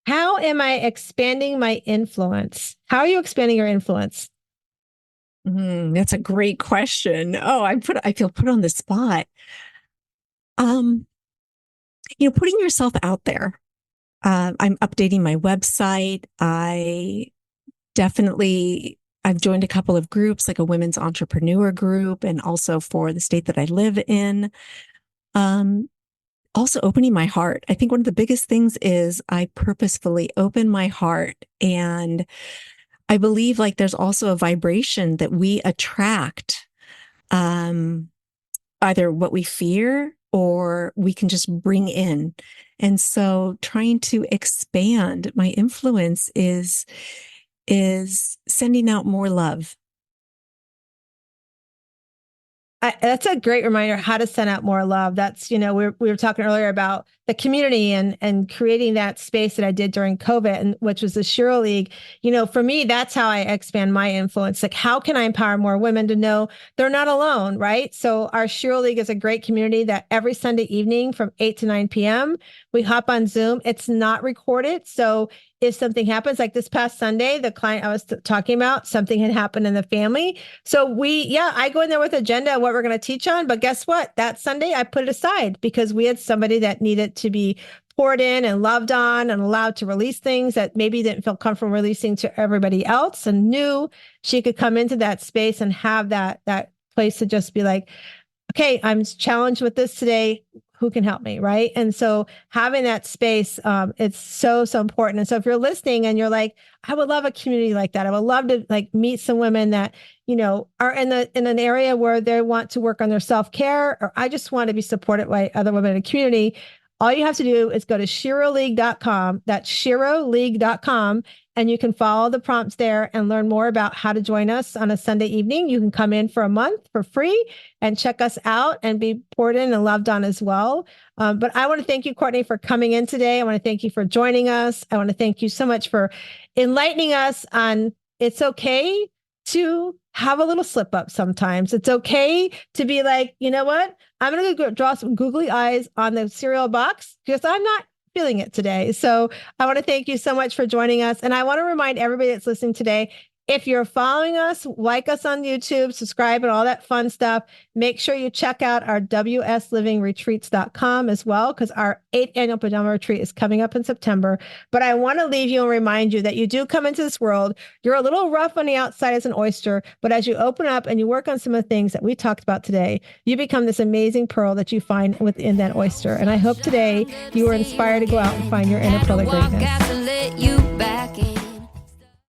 How am I expanding my influence? How are you expanding your influence? That's a great question. Oh, I feel put on the spot. Putting yourself out there. I'm updating my website. I've joined a couple of groups, like a women's entrepreneur group, and also for the state that I live in. Also opening my heart. I think one of the biggest things is I purposefully open my heart, and I believe like there's also a vibration that we attract, either what we fear or we can just bring in. And so trying to expand my influence is sending out more love. That's a great reminder how to send out more love. That's, we were talking earlier about the community and creating that space that I did during COVID, and which was the Shiro League. For me, that's how I expand my influence. Like, how can I empower more women to know they're not alone, right? So our Shiro League is a great community that every Sunday evening from 8 to 9 p.m., we hop on Zoom. It's not recorded. So if something happens, like this past Sunday, the client I was talking about, something had happened in the family. So I go in there with agenda of what we're going to teach on. But guess what? That Sunday, I put it aside because we had somebody that needed to be poured in and loved on and allowed to release things that maybe didn't feel comfortable releasing to everybody else, and knew she could come into that space and have that place to just be like, okay, I'm challenged with this today. Who can help me, right? And so having that space, it's so important. And so if you're listening and you're like, I would love a community like that. I would love to like meet some women that, are in an area where they want to work on their self-care, or I just want to be supported by other women in the community. All you have to do is go to ShiroLeague.com. That's ShiroLeague.com. And you can follow the prompts there and learn more about how to join us on a Sunday evening. You can come in for a month for free and check us out and be poured in and loved on as well. But I want to thank you, Courtney, for coming in today. I want to thank you for joining us. I want to thank you so much for enlightening us on it's okay to have a little slip up sometimes. It's okay to be like, you know what? I'm going to go draw some googly eyes on the cereal box because I'm not feeling it today. So I want to thank you so much for joining us. And I want to remind everybody that's listening today, if you're following us, like us on YouTube, subscribe and all that fun stuff, make sure you check out our wslivingretreats.com as well, because our 8th annual pajama retreat is coming up in September. But I want to leave you and remind you that you do come into this world. You're a little rough on the outside as an oyster, but as you open up and you work on some of the things that we talked about today, you become this amazing pearl that you find within that oyster. And I hope today you are inspired to go out and find your inner pearl of greatness.